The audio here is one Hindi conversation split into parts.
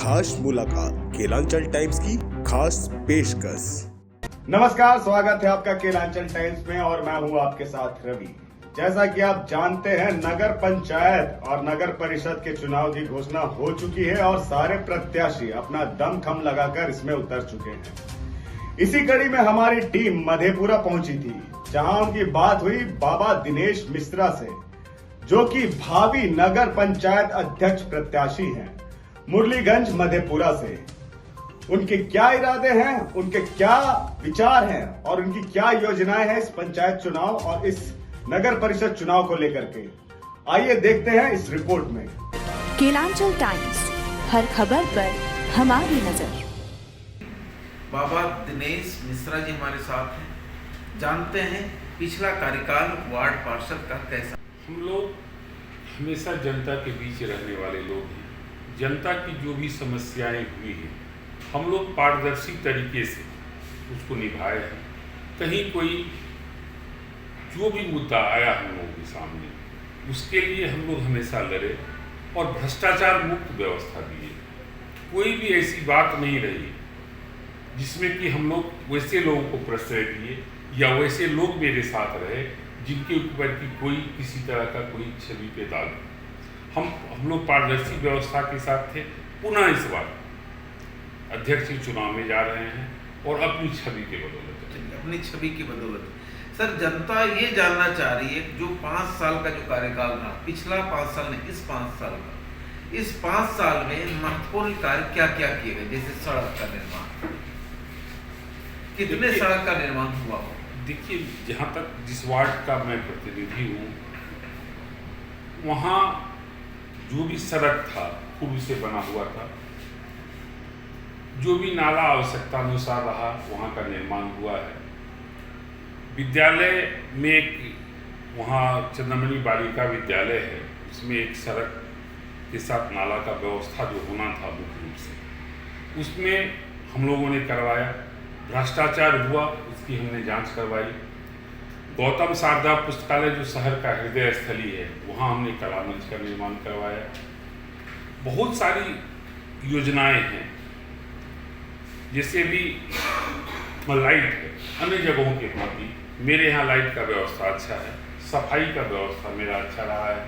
खास मुलाकात केलांचल टाइम्स की खास पेशकश। नमस्कार, स्वागत है आपका केलांचल टाइम्स में और मैं हूं आपके साथ रवि। जैसा कि आप जानते हैं, नगर पंचायत और नगर परिषद के चुनाव की घोषणा हो चुकी है और सारे प्रत्याशी अपना दमखम लगाकर इसमें उतर चुके हैं। इसी कड़ी में हमारी टीम मधेपुरा पहुंची थी, जहां उनकी बात हुई बाबा दिनेश मिश्रा से, जो कि भावी नगर पंचायत अध्यक्ष प्रत्याशी हैं मुरलीगंज मधेपुरा से। उनके क्या इरादे हैं, उनके क्या विचार हैं और उनकी क्या योजनाएं हैं इस पंचायत चुनाव और इस नगर परिषद चुनाव को लेकर के। आइए देखते हैं इस रिपोर्ट में। केलांचल टाइम्स, हर खबर पर हमारी नजर। बाबा दिनेश मिश्रा जी हमारे साथ हैं। जानते हैं पिछला कार्यकाल वार्ड पार्षद का कैसा। हम लोग हमेशा जनता के बीच रहने वाले लोग हैं। जनता की जो भी समस्याएं हुई हैं, हम लोग पारदर्शी तरीके से उसको निभाए हैं। कहीं कोई जो भी मुद्दा आया हम लोगों के सामने, उसके लिए हम लोग हमेशा लड़े और भ्रष्टाचार मुक्त व्यवस्था दिए। कोई भी ऐसी बात नहीं रही जिसमें कि हम लोग वैसे लोगों को प्रश्रय दिए या वैसे लोग मेरे साथ रहे जिनके ऊपर की कोई किसी तरह का कोई छवि पे दाग। हम लोग पारदर्शी व्यवस्था के साथ थे। पुनः इस बार अध्यक्ष के चुनाव में जा रहे हैं और अपनी छवि के बदौलत। सर, जनता ये जानना चाह रही है जो 5 साल का जो कार्यकाल रहा, पिछला 5 साल नहीं, इस 5 साल का, इस 5 साल में महत्वपूर्ण कार्य क्या क्या किए गए। जैसे सड़क का निर्माण, कितने सड़क का निर्माण हुआ हो। देखिए, जहाँ तक जिस वार्ड का मैं प्रतिनिधि हूँ, वहाँ जो भी सड़क था पूर्व से बना हुआ था। जो भी नाला आवश्यकता अनुसार रहा, वहाँ का निर्माण हुआ है। विद्यालय में एक वहाँ चंद्रमणि बालिका विद्यालय है, उसमें एक सड़क के साथ नाला का व्यवस्था जो होना था मुख्य रूप से, उसमें हम लोगों ने करवाया। भ्रष्टाचार हुआ, उसकी हमने जांच करवाई। गौतम शारदा पुस्तकालय जो शहर का हृदय स्थली है, वहाँ हमने कला मंच का निर्माण करवाया। बहुत सारी योजनाएं हैं, जैसे भी लाइट है, अन्य जगहों के भांति मेरे यहाँ लाइट का व्यवस्था अच्छा है, सफाई का व्यवस्था मेरा अच्छा रहा है।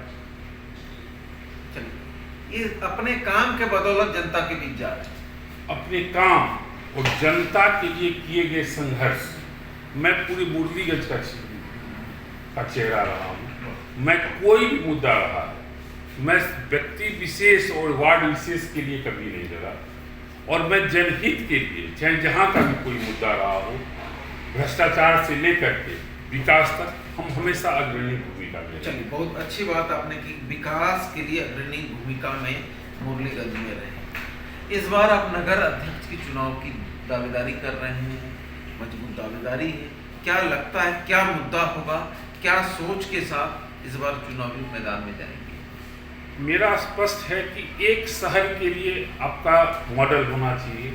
ये अपने काम के बदौलत जनता के बीच जा रहे हैं। अपने काम और जनता के लिए किए गए संघर्ष, मैं पूरी मुरलीगंज का चेहरा रहा हूँ। मैं कोई भी मुद्दा रहा है, मैं व्यक्ति विशेष और वार्ड विशेष के लिए कभी नहीं लड़ा, और मैं जनहित के लिए चाहे जहाँ का भी कोई मुद्दा रहा हो, भ्रष्टाचार से लेकर के विकास तक, हम हमेशा अग्रणी भूमिका में। चलिए, बहुत अच्छी बात आपने की। विकास के लिए अग्रणी भूमिका में मुरलीगंज में रहे। इस बार आप नगर अध्यक्ष के चुनाव की दावेदारी कर रहे हैं, मजबूत दावेदारी है। क्या लगता है, क्या मुद्दा होगा, क्या सोच के साथ इस बार चुनावी मैदान में जाएंगे। मेरा स्पष्ट है कि एक शहर के लिए आपका मॉडल होना चाहिए।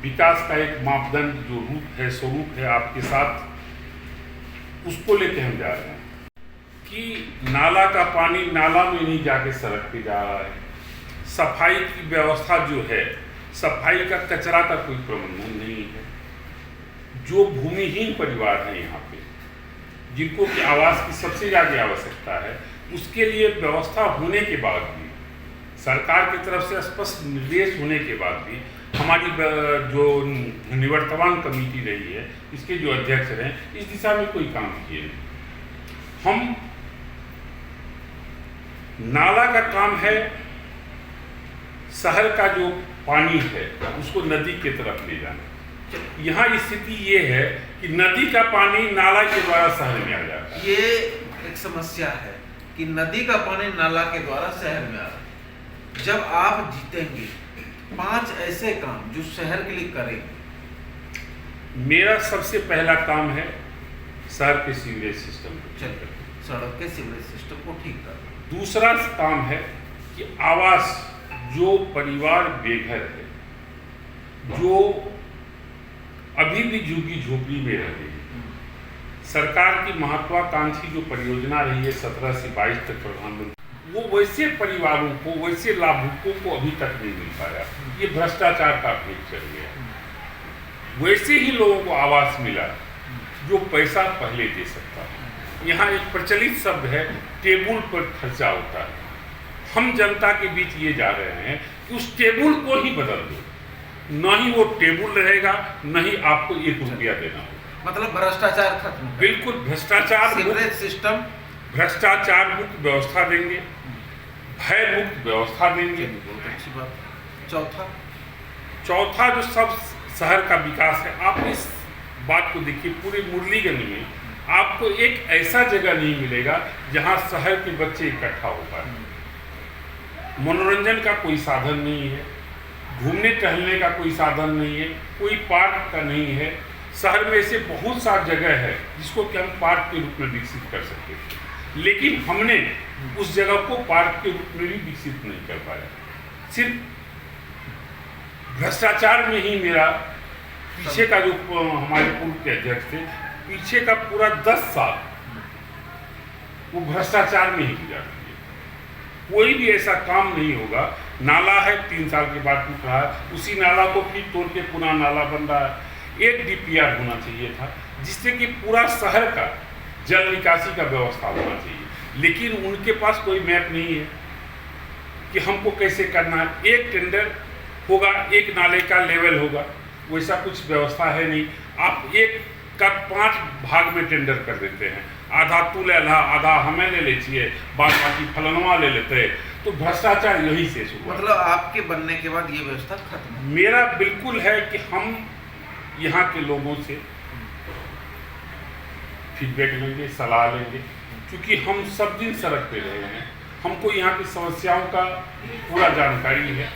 विकास का एक मापदंड जो रूप है, स्वरूप है आपके साथ, उसको लेके हम जा रहे हैं कि नाला का पानी नाला में नहीं जाके सड़क पे जा रहा है। सफाई की व्यवस्था जो है, सफाई का कचरा का कोई प्रबंधन नहीं है। जो भूमिहीन परिवार हैं यहाँ पे, जिनको कि आवास की सबसे ज़्यादा आवश्यकता है, उसके लिए व्यवस्था होने के बाद भी, सरकार की तरफ से स्पष्ट निर्देश होने के बाद भी, हमारी जो निवर्तमान कमेटी रही है, इसके जो अध्यक्ष रहे, इस दिशा में कोई काम किए नहीं। हम नाला का काम है, शहर का जो पानी है उसको नदी की तरफ ले जाना। यहाँ स्थिति ये है कि नदी का पानी नाला के द्वारा शहर में आ जाता है। ये एक समस्या है कि नदी का पानी नाला के द्वारा शहर में आ रहा है। जब आप जीतेंगे, 5 ऐसे काम जो शहर के लिए करेंगे। मेरा सबसे पहला काम है शहर के सीवरेज सिस्टम को, सड़क के सीवरेज सिस्टम को ठीक करना। दूसरा काम है कि आवास, जो परिवार बेघर है, जो अभी भी झुग्गी झोपड़ी में रह रही है, सरकार की महत्वाकांक्षी जो परियोजना रही है 17 से 22 तक प्रधानमंत्री वो वैसे परिवारों को, वैसे लाभुकों को अभी तक नहीं मिल पाया। ये भ्रष्टाचार का भेद चल गया। वैसे ही लोगों को आवास मिला जो पैसा पहले दे सकता है। यहाँ एक प्रचलित शब्द है, टेबल पर खर्चा होता है। हम जनता के बीच ये जा रहे हैं कि उस टेबल को ही बदल दो, न ही वो टेबल रहेगा, न ही आपको 1 रुपया देना होगा। मतलब भ्रष्टाचार खत्म, बिल्कुल भ्रष्टाचार सीवरेज सिस्टम, भ्रष्टाचार मुक्त व्यवस्था देंगे, भय मुक्त व्यवस्था देंगे। बहुत अच्छी बात। चौथा जो सब शहर का विकास है, आप इस बात को देखिए, पूरे मुरलीगंज में आपको एक ऐसा जगह नहीं मिलेगा जहां शहर के बच्चे इकट्ठा हो पाए। मनोरंजन का कोई साधन नहीं है, घूमने टहलने का कोई साधन नहीं है, कोई पार्क का नहीं है। शहर में ऐसे बहुत सा जगह है जिसको कि हम पार्क के रूप में विकसित कर सकते थे, लेकिन हमने उस जगह को पार्क के रूप में भी विकसित नहीं कर पाया। सिर्फ भ्रष्टाचार में ही मेरा पीछे का जो हमारे पूर्व के अध्यक्ष थे, पीछे का पूरा 10 साल वो भ्रष्टाचार में ही गुजार दिए। कोई भी ऐसा काम नहीं होगा। नाला है 3 साल के बाद टूट रहा है, उसी नाला को फिर तोड़ के पुनः नाला बन रहा है। एक DPR होना चाहिए था जिससे कि पूरा शहर का जल निकासी का व्यवस्था होना चाहिए, लेकिन उनके पास कोई मैप नहीं है कि हमको कैसे करना है। एक टेंडर होगा, एक नाले का लेवल होगा, वैसा कुछ व्यवस्था है नहीं। आप एक का 5 भाग में टेंडर कर देते हैं, आधा तू ले ला, आधा हमें ले लीजिए, बाकी फलनवा ले लेते हैं। तो भ्रष्टाचार यही से शुरू। मतलब आपके बनने के बाद ये व्यवस्था खत्म। मेरा बिल्कुल है कि हम यहाँ के लोगों से फीडबैक लेंगे, सलाह लेंगे, क्योंकि हम सब दिन सड़क पे रहे हैं, हमको यहाँ की समस्याओं का पूरा जानकारी है।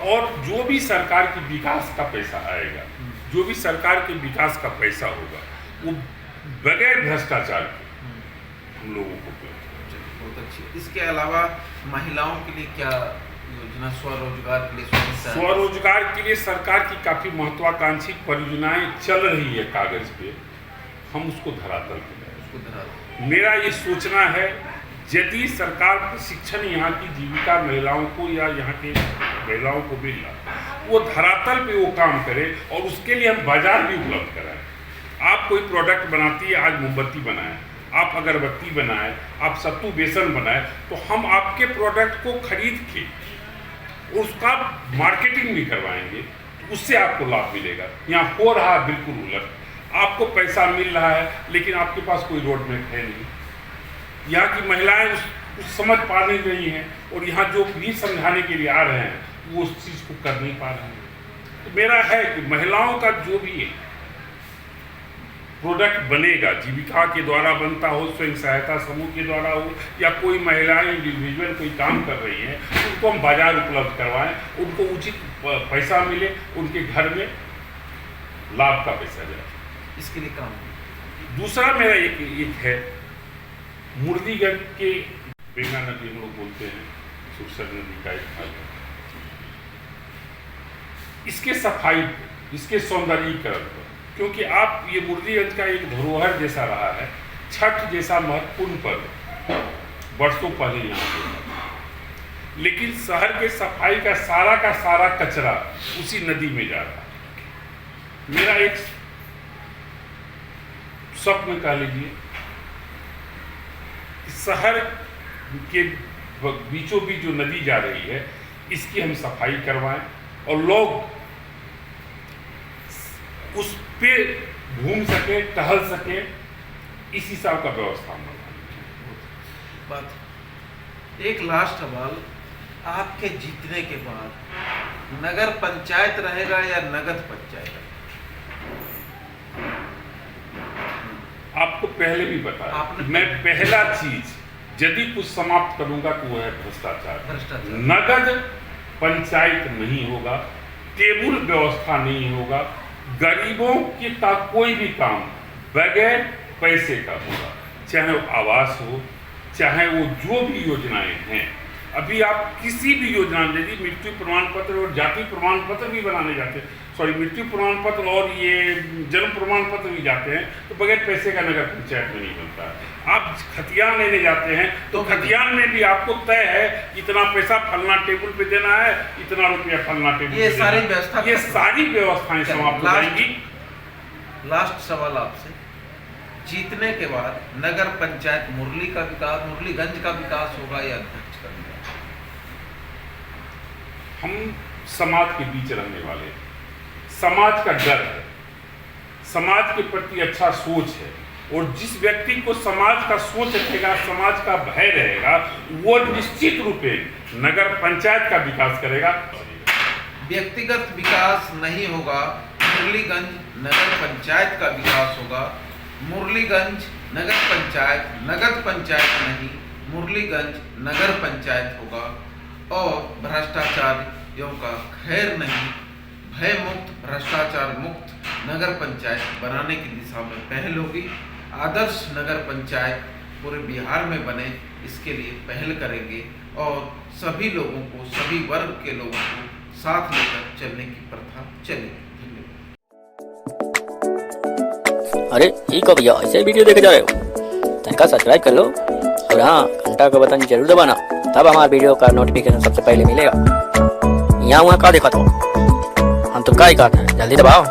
और जो भी सरकार की विकास का पैसा आएगा, जो भी सरकार के विकास का पैसा होगा, वो बगैर भ्रष्टाचार के हम लोगों को बहुत अच्छी। इसके अलावा महिलाओं के लिए क्या योजना, स्वरोजगार के लिए? स्वरोजगार के लिए सरकार की काफ़ी महत्वाकांक्षी परियोजनाएं चल रही है कागज पे, हम उसको धरातल पे लाएं। मेरा ये सोचना है, यदि सरकार प्रशिक्षण यहाँ की जीविका महिलाओं को या यहाँ के महिलाओं को भी वो धरातल पे वो काम करे, और उसके लिए हम बाजार भी उपलब्ध कराएं। आप कोई प्रोडक्ट बनाती है, आज मोमबत्ती बनाए, आप अगरबत्ती बनाए, आप सत्तू बेसन बनाए, तो हम आपके प्रोडक्ट को खरीद के उसका मार्केटिंग भी करवाएंगे, उससे आपको लाभ मिलेगा। यहाँ हो रहा है बिल्कुल उलट, आपको पैसा मिल रहा है लेकिन आपके पास कोई रोड मैप है नहीं। यहाँ की महिलाएं उस समझ पा नहीं रही हैं, और यहाँ जो भी समझाने के लिए आ रहे हैं वो उस चीज़ को कर नहीं पा रहे हैं। तो मेरा है कि महिलाओं का जो भी प्रोडक्ट बनेगा, जीविका के द्वारा बनता हो, स्वयं सहायता समूह के द्वारा हो, या कोई महिलाएं इंडिविजुअल कोई काम कर रही हैं, उनको हम बाजार उपलब्ध करवाएं, उनको उचित पैसा मिले, उनके घर में लाभ का पैसा जाए। इसके लिए काम। दूसरा मेरा एक है, मुरलीगंज के बेंगा नदी हम लोग बोलते हैं, सुरसर नदी का एक भाग है, इसके सफाई, इसके सौंदर्यीकरण पर, क्योंकि आप ये मुरलीगंज का एक धरोहर जैसा रहा है, छठ जैसा महत्वपूर्ण पर्व वर्षों पहले यहाँ पे, लेकिन शहर के सफाई का सारा कचरा उसी नदी में जा रहा है। मेरा एक स्वप्न कह लीजिए, शहर के बीचों बीच जो नदी जा रही है, इसकी हम सफाई करवाएं और लोग उस पे घूम सके, टहल सके, इस हिसाब का व्यवस्था हम बात। एक लास्ट सवाल, आपके जीतने के बाद नगर पंचायत रहेगा या नगद पंचायत? आपको पहले भी बताया, मैं पहला चीज यदि कुछ समाप्त करूंगा तो वो है भ्रष्टाचार। नगद पंचायत नहीं होगा, टेबल व्यवस्था नहीं होगा, गरीबों की का कोई भी काम बगैर पैसे का होगा, चाहे वो आवास हो, चाहे वो जो भी योजनाएं हैं। अभी आप किसी भी योजना में यदि मृत्यु प्रमाण पत्र और जाति प्रमाण पत्र भी बनाने जाते हैं, मृत्यु प्रमाण पत्र और ये जन्म प्रमाण पत्र भी जाते हैं, तो बगैर पैसे का नगर पंचायत में नहीं बनता है। आप खतियान लेने जाते हैं तो खतियान में भी आपको तय है इतना पैसा फलना टेबल पे देना है, इतना रुपया फलना टेबल ये पे सारी देना है। व्यवस्था, ये सारी व्यवस्थाएं समाप्त हो जाएंगी। लास्ट सवाल आपसे, जीतने के बाद नगर पंचायत मुरली का विकास, मुरलीगंज का विकास होगा या अध्यक्ष का विकास? हम समाज के बीच रहने वाले, समाज का डर है, समाज के प्रति अच्छा सोच है, और जिस व्यक्ति को समाज का सोच रहेगा, समाज का भय रहेगा, वो निश्चित रूप से नगर पंचायत का विकास करेगा। व्यक्तिगत विकास नहीं होगा, मुरलीगंज नगर पंचायत का विकास होगा। मुरलीगंज नगर पंचायत नगद पंचायत नहीं, मुरलीगंज नगर पंचायत होगा, और भ्रष्टाचारियों का खैर नहीं, भय मुक्त, भ्रष्टाचार मुक्त नगर पंचायत बनाने की दिशा में पहल होगी। आदर्श नगर पंचायत पूरे बिहार में बने, इसके लिए पहल करेंगे, और सभी लोगों को, सभी वर्ग के लोगों को साथ लेकर चलने की प्रथा चलेगी। अरे ये कब भैया ऐसे वीडियो देखे जा रहे हो? तनिका सब्सक्राइब कर लो, और हाँ घंटा का बटन जरूर दबाना, तब हमारे वीडियो का नोटिफिकेशन सबसे पहले मिलेगा। यहाँ वहाँ का देखा तो हम तुम का ही कहते हैं, जल्दी दबाओ।